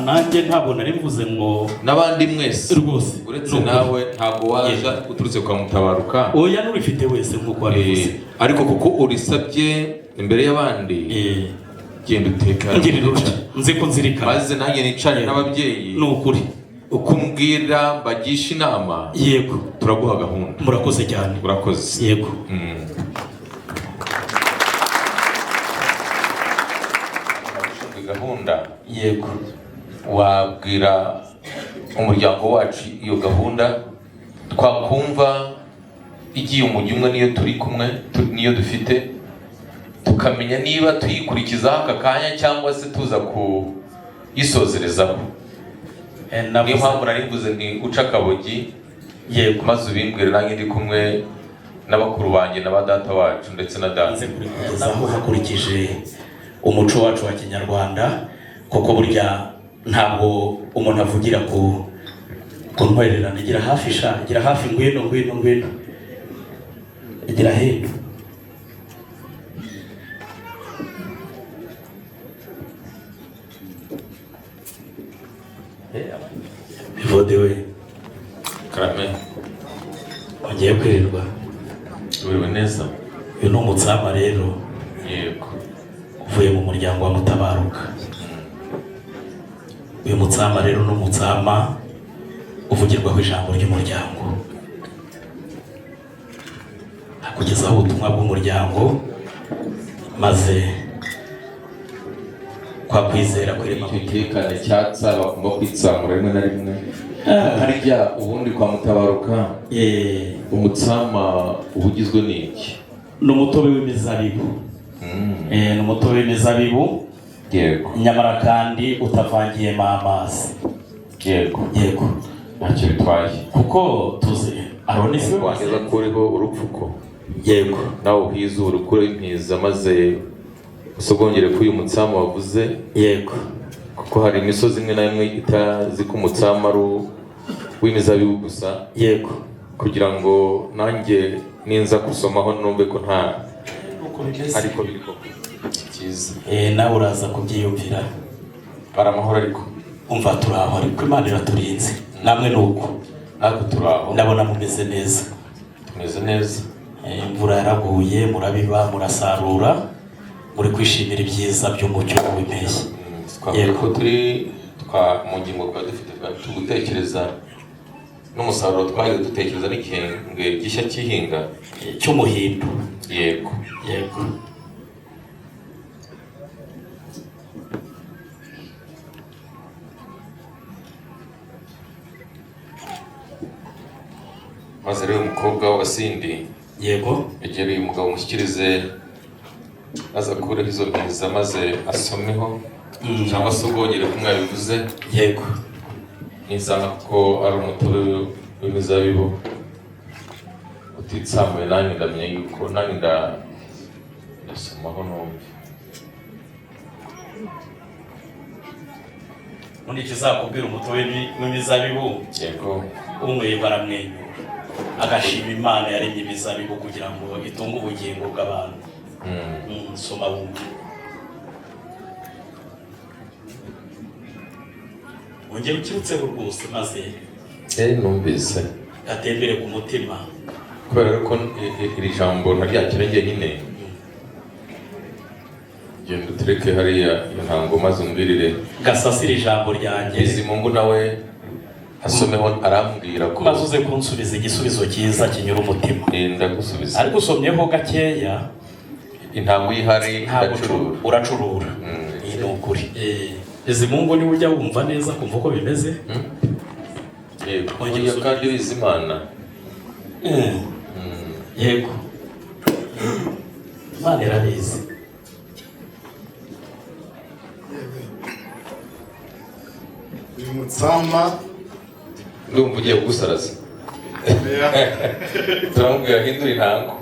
nanjye ntabwo nari mvuze ngo n'abandi mwese rwose uretse nawe ntabwo waje uturutse kwa Mutabaruka oya n'urifite wese nk'uko wabivuze ariko kuko urisabye imbere y'abandi genda utekana nzi ko nzirikana maze nanjye nicane n'ababyeyi ni ukuri ukumbwira bagisha inama yego turaguha gahunda murakoze cyane urakoze yego gahunda yego wabwira umuryango wacu iyo gahunda twakumva igiye umujyi umwe niyo turi kumwe niyo dufite tukamenya niba tuyikurikizaho aka kanya cyangwa se tuza kuyisozerezaho niyo mpamvu nari mvuze ni uca akabogi yego maze ubimbwire nanjye ndi kumwe n'abakuru banjye na ba data wacu ndetse na data aho hakurikije umuco wacu wa Kinyarwanda kuko burya ntabwo umuntu avugira ku ntwererane gira hafi gira hafi ngwino gira hino Vodewe Karame wagiye kwirirwa uriwe neza uyu ni umutsama rero yego uvuye mu muryango wa Mutabaruka uyu mutsama rero ni umutsama uvugirwaho ijambo ry'umuryango akugezaho ubutumwa bw'umuryango maze kwa kwizera kwirema itekane cyatsa bagomba kwitsamura rimwe na rimwe harya ubundi kwa Mutabaruka umutsama ubugizwe n'iki ni umutobe w'imizabibu ni umutobe w'imizabibu yego nyamara kandi utavangiyemo amazi yego ntacyo bitwaye kuko tuzi Aroni si we wageza kuriho urupfuko yego nawe uhize urukure impiza maze usogongere kuri uyu mutsama wavuze yego kuko hari imisozi imwe na imwe itazi ko umutsama ari w'imizabibu gusa yego kugira ngo nanjye ninza gusomaho numve ko nta ariko biriko cyiza nawe uraza kubyiyumvira bara amahoro ariko umva turaho ariko Imana iraturinze namwe nuko ariko turaho ndabona mumeze neza tumeze neza imvura yaraguye murabiba murasarura muri kwishimira ibyiza by'umucyo w'impeshyi yego turi mu ngingo kwa dufite tugutekereza n'umusaruro twaje dutekereza n'ikihembwe gishya cy'ihinga cy'umuhindo yego maze rero umukobwa w'abasindi yego egera uyu mugabo umushyikirize aza kureho izo mpiza maze asomeho cyangwa se ubwongere ko mwabivuze yego nisanga kuko ari umutobe w'imizabibu utitsamuye nanjye ndamenya yuko nanjye ndasomaho numve undi kizakubwira umutobe w'imizabibu yego umwe baramwenyura agashima Imana yaremye imizabibu kugira ngo itunge ubugingo bw'abantu soma wumva ongera ukirutseho rwose maze numvise atembere ku mutima kubera ko iri jambo ntaryakira njyenyine genda utereke hariya iyo ntango maze umbwirire gasasira ijambo ryanjye Bizimungu nawe asomeho arambwira ko maze uze kunsubiza igisubizo cyiza kinyura umutima ndagusubiza ariko usomyeho gakeya intango y'ihari uracurura ni ukuri Bizimungu niwe ujya wumva neza kumva uko bimeze yego kandi wize Imana yego Imana irabizi uyu mutsama ndumva ugiye kugusaraza turamubwira hindura intango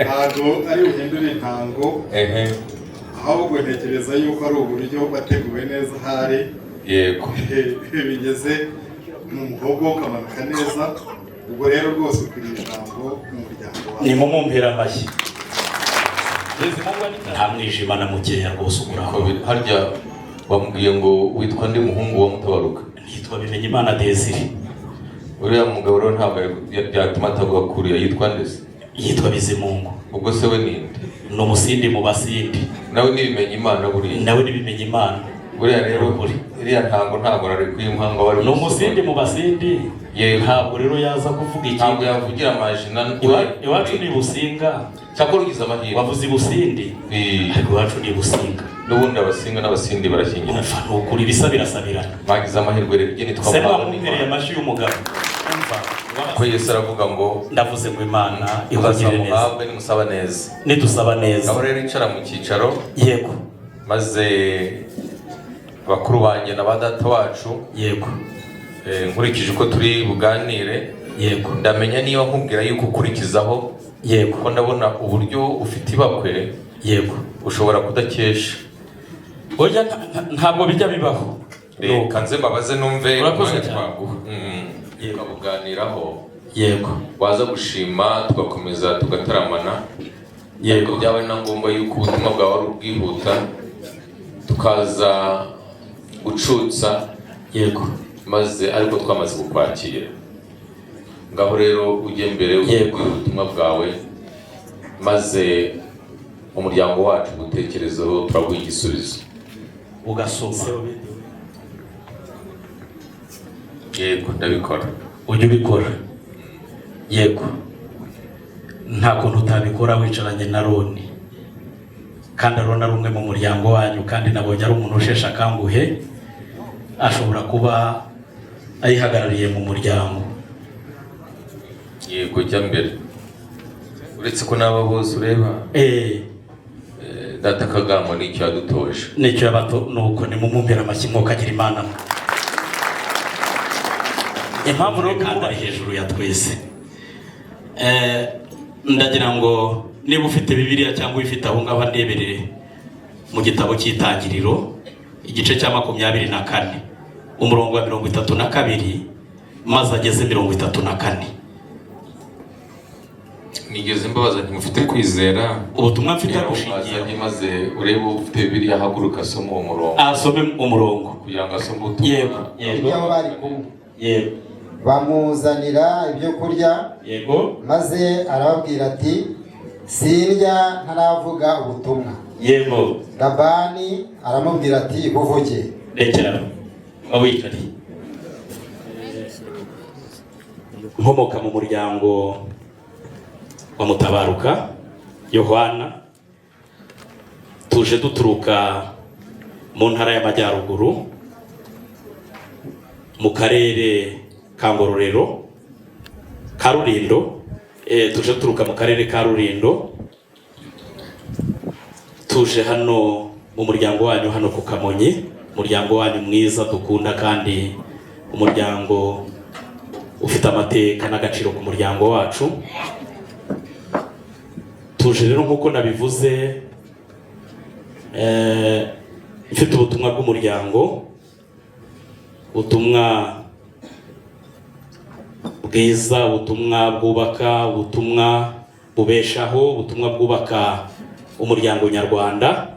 ntabwo ari buhindure intango ahubwo ntekereza yuko ari uburyo bateguwe neza ahari yego bigeze mu muhogo ukamanuka neza ubwo rero rwose ukwiriye ijambo mu muryango wawe ni mumumpera amashyi nta mwijima na mukeya rwose uguraho harya bamubwiye ngo witwa ndi muhungu wa Mutabaruka. Yitwa Bimenyimana Desire. Uriya mugabo rero ntabwo byatuma atavuga kuriya, yitwa ndetse Yitwa Bizimungu. ubwo se we ninde? Ni umusindi mu basindi. Nawe Bimenyimana buriya. Nawe ni Bimenyimana. Buriya rero iriya ntabwo nari kwimpanga wari. Ni umusindi mu basindi. Yego. Ntabwo rero yaza kuvuga iki. Ntabwo yavugira amajina. Iwacu ni Businga. Cyakora ugize amahirwe. Wavuze Busindi. Ariko iwacu ni Businga. N'ubundi abasinga n'abasindi barashyingira. Ni ukuri bisa birasabirana. Bagize amahirwe rero igeni twabana. Se bamumpereye amashyi y'umugabo. Ko Yesu aravuga ngo ndavuze ngo Imana ihugire neza. Muhabwe nimusaba neza. Nidusaba neza. Aho rero icara mu cyicaro. Yego. Maze bakuru banjye na badata wacu. Yego. Nkurikije uko turi buganire. Yego. Ndamenya niba nkubwira yuko ukurikizaho. Yego. Ko ndabona uburyo ufite ibakwe. Yego. Ushobora kudakesha. Oya ntabwo bijya bibaho. Reka nze mbabaze numve urakoze cyane. Tukabuganiraho. Yego. Waza gushima tugakomeza tugataramana. Yego. Byabaye na ngombwa yuko ubutumwa bwawe ari ubwihuta tukaza gucutsa. Yego. Maze ariko twamaze kukwakira. Ngaho rero ujye mbere ubutumwa bwawe maze umuryango wacu gutekerezaho turaguha igisubizo. Ugasoma. Yego ndabikora. Ujye ubikora. Yego. Nta kuntu utabikora wicaranye na Roni. Kandi Roni ari umwe mu muryango wanyu kandi nabonye ari umuntu usheshe akanguhe. Ashobora kuba ayihagarariye mu muryango. Yego jya mbere. Uretse ko n'aba bose ureba. Data Kagamo nicyo yadutoje. Nicyo yabato nuko ni mumumpera amashyi mwuka agira Imana. Impamvu rero kandi ari hejuru ya twese. Ndagira ngo niba ufite Bibiliya cyangwa uyifite aho ngaho ndeberere mu gitabo cy'Itangiriro igice cya 24 umurongo wa 32 maze ageze 34. Nigeze mbabaza ntimufite kwizera ubutumwa mfite gushingiye maze urebe ufite Bibiliya haguruka asoma uwo murongo. Asome umurongo kugira ngo asome ubutumwa. Yego. Aho bari kumwe. Yego. Bamuzanira ibyo kurya. Yego. Maze arababwira ati sindya ntaravuga ubutumwa. Yego. Labani aramubwira ati buvuge. Rekera awicari. Nkomoka mu muryango wa Mutabaruka Yohana, tuje duturuka mu ntara y'Amajyaruguru mu karere ka Ngororero ka Rulindo. Tuje turuka mu karere ka Rulindo, tuje hano mu muryango wanyu hano ku Kamonyi, umuryango wanyu mwiza dukunda kandi umuryango ufite amateka n'agaciro ku muryango wacu. Tuje rero nk'uko nabivuze mfite ubutumwa bw'umuryango, ubutumwa bwiza, ubutumwa bwubaka, ubutumwa bubeshaho, ubutumwa bwubaka umuryango nyarwanda.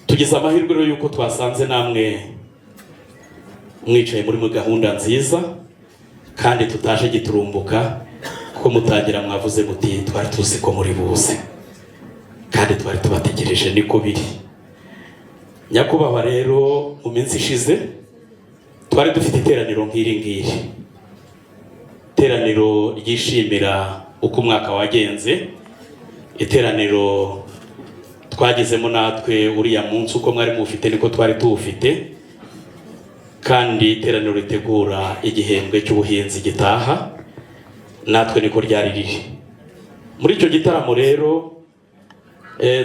Tugize amahirwe rero yuko twasanze namwe mwicaye muri gahunda nziza kandi tutaje giturumbuka, ko mutagira mwavuze muti twari tuzi ko muri buze kandi twari tubategereje. Niko biri. Nyakubahwa rero mu minsi ishize twari dufite iteraniro nk'iri ngiri, iteraniro ryishimira uko umwaka wagenze, iteraniro twagezemo natwe uriya munsi uko mwari mufite niko twari tuwufite, kandi iteraniro ritegura igihembwe cy'ubuhinzi gitaha natwe niko ryari riri. Muri icyo gitaramo rero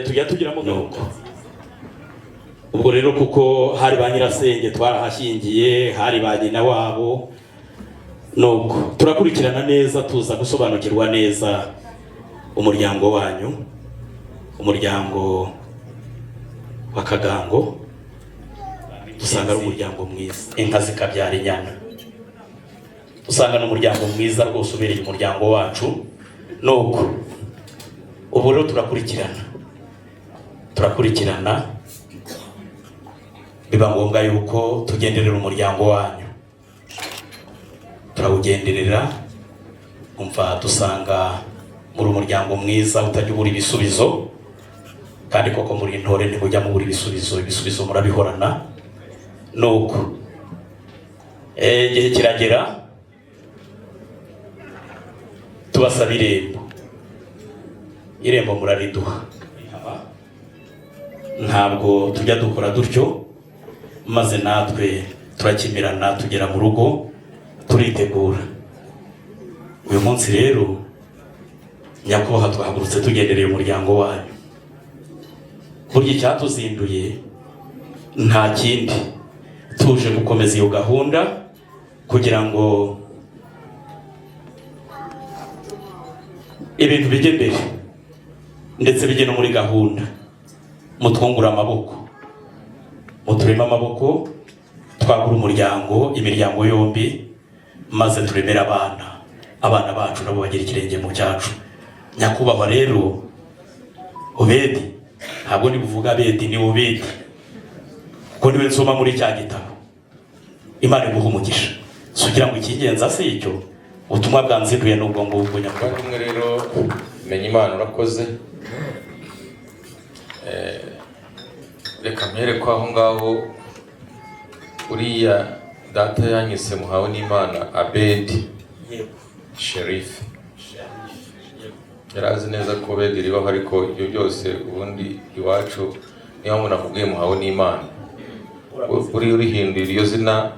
tujya tugiramo nuko ubwo rero kuko hari ba nyirasenge twarahashyingiye, hari ba nyina wabo, nuko turakurikirana neza tuza gusobanukirwa neza umuryango wanyu, umuryango wa Kagango. Dusanga ari umuryango mwiza, inka zikabyara inyana. Dusanga n'umuryango mwiza rwose ubereye umuryango wacu. Nuko ubu rero turakurikirana biba ngombwa yuko tugenderera umuryango wanyu. Turawugenderera, umva dusanga muri umuryango mwiza utajya ubura ibisubizo, kandi koko muri intore ntimujya mubura ibisubizo murabihorana. Nuko igihe kiragera tubasaba irembo murariduha. Ntabwo tujya dukora dutyo, maze natwe turakimirana tugera mu rugo turitegura. Uyu munsi rero nyakubahwa twahagurutse tugendereye umuryango wanyu. Burya icyatuzinduye nta kindi, tuje gukomeza iyo gahunda kugira ngo ibintu bijye mbere ndetse bijye no muri gahunda. Mutwungura amaboko, muturema amaboko, twagura umuryango, imiryango yombi, maze turemera abana bacu nabo bagira ikirenge mu cyacu. Nyakubahwa rero Obedi, ntabwo nibuvuga Abedi, ni Obedi, kuko niwe nsoma muri cya gitabo. Imana iguha umugisha. Sugira ngo ikigenza se icyo ubutumwa bwanzinduye n'ubwo ngubwo. Nyakubahwa rero menya Imana urakoze. Reka mpere ko aho ngaho uriya data yanyise muhawe n'Imana Abedi Sheriff. Yarazi neza ko Obedi ribaho, ariko ibyo byose ubundi iwacu niyo umuntu akubwiye muhawe n'Imana urihindura iryo zina,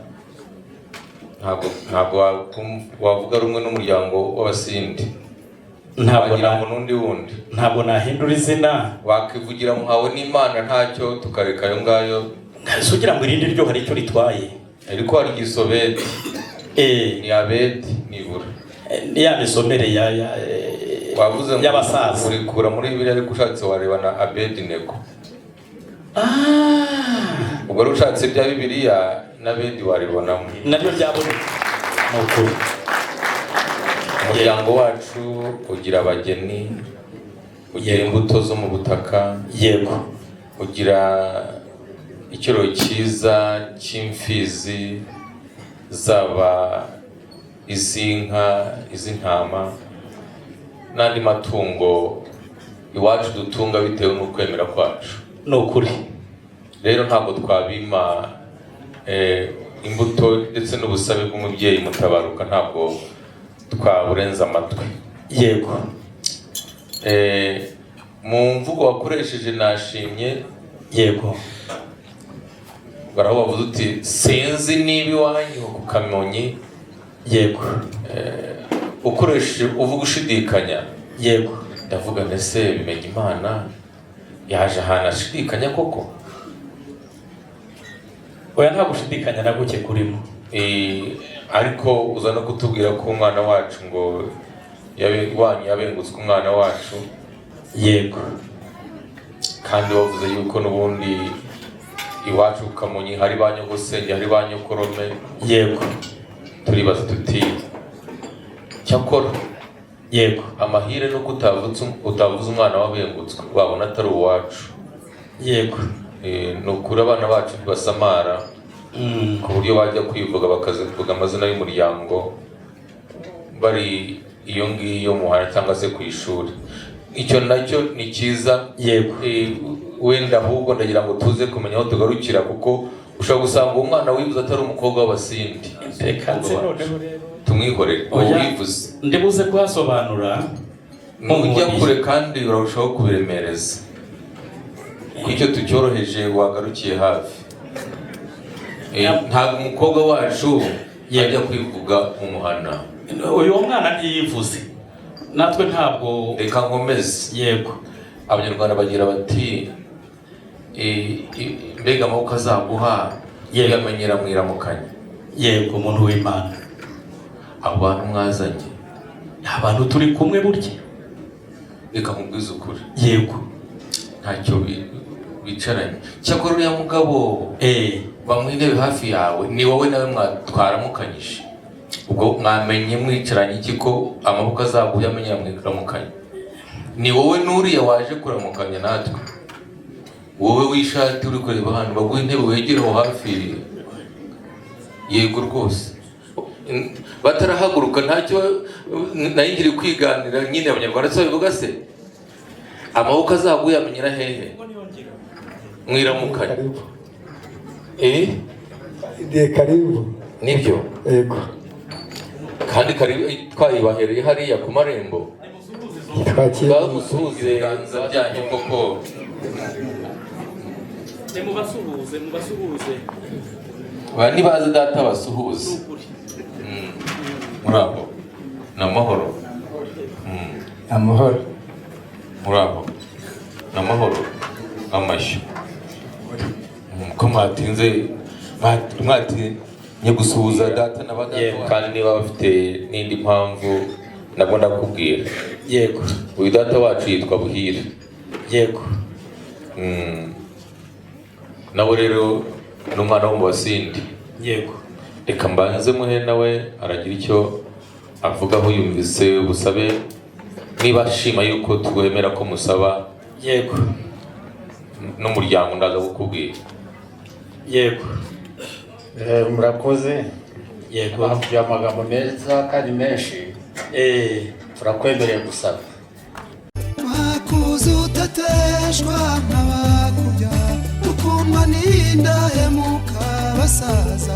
ntabwo wavuga rumwe n'umuryango w'Abasindi. Ntabwo nahindura izina, wakivugira muhawe n'Imana ntacyo, tukareka ayo ngayo. Sugira ngo irindi ryo hari icyo ritwaye, ariko hari igisobedi ni Abedi nibura ni ya misomere wavuze ngo y'abasaza urikura muri Bibiliya, ariko ushatse wareba na Abedi Nego. Ubwo ushatse bya Bibiliya na Abedi waribonamo, nabyo byaboneka. Nukuri umuryango wacu ugira abageni, ugira imbuto zo mu butaka, yego, ugira ikiro cyiza cy'imfizi, zaba iz'inka, iz'intama n'andi matungo iwacu dutunga bitewe n'ukwemera kwacu. Nukuri rero ntabwo twabima imbuto ndetse n'ubusabe bw'umubyeyi Mutabaruka, ntabwo twaburenza amatwi. Yego. Mu mvugo wakoresheje nashimye. Yego. Baraho bavuze uti sinzi niba iwanyu ku Kamonyi. Yego. Ukoresheje uvuga ushidikanya. Yego. Ndavuga ndetse bimenya Imana yaje ahantu ashidikanya koko. Oya, nta gushidikanya na guke kurimo. Ariko uza no kutubwira ko umwana wacu ngo iwanyu yabengutswe umwana wacu. Yego. Kandi wavuze yuko n'ubundi iwacu ku Kamonyi hari ba nyogosenge, hari ba nyokorome. Yego. Turibaza tuti cyakora. Yego. Amahire no utavuze umwana wabengutswe, babona atari uwacu. Yego. Nukuri abana bacu basamara ku buryo bajya kwivuga bakazivuga amazina y'umuryango bari iyo ngiyo muhana cyangwa se ku ishuri. Icyo nacyo ni cyiza. Yego. Wenda ahubwo ndagira ngo tuze kumenya aho tugarukira, kuko ushobora gusanga umwana wivuze atari umukobwa w'Abasindi. Tumwihorere wivuze. Ndibuze kuhasobanura. Nujya kure kandi urarushaho kubiremereza. Icyo tucyoroheje wagarukiye hafi. Ntabwo umukobwa wacu yajya kwivuga umuhana. Uyu mwana ntiyivuze, natwe ntabwo. Reka nkomeze. Yego. Abanyarwanda bagira bati mbega amaboko azaguha yamenyera mwiramukanya. Yego, umuntu w'Imana. Abo bantu mwazanye abantu turi kumwe burya. Reka nkubwize ukuri. Yego. Ntacyo bicaranye. Cyakora uriya mugabo bamwintebe hafi yawe ni wowe nawe twaramukanyije. Ubwo mwamenye mwicaranye iki ko amaboko azaguha yamenyera mwiramukanya? Ni wowe n'uriya waje kuramukanya natwe. wowe wishati uri kureba ahantu baguha intebe wegera aho hafi. Yego rwose batarahaguruka ntacyo nayo ngiri kwiganira nyine abanyarwanda se babivuga se amaboko azaguyamenyera hehe mwiramukanye karibu nibyo yego kandi karibu twayibahereye hariya ku marembo bamusuhuze ibiganza byanyu koko mubasuhuze nibaze data basuhuze muraho n'amahoro amahoro muraho n'amahoro amashyo ko mwatinze mwatinye gusuhuza data n'abagabo kandi niba bafite n'indi mpamvu nabwo ndakubwira. Yego. Uyu data wacu yitwa Buhire. Yego. Nawe rero n'umwana wo mu Basindi. Yego. Reka mbanze muhe nawe aragira icyo avugaho yumvise ubusabe niba ashima yuko twemera ko musaba. Yego. N'umuryango ndaza kukubwira. Yego. Murakoze. Yego. Bavuye amagambo meza kandi menshi. Turakwemereye gusaba. Wakuze utateshwa nk'abakubya ukundwa n'indahemuka basaza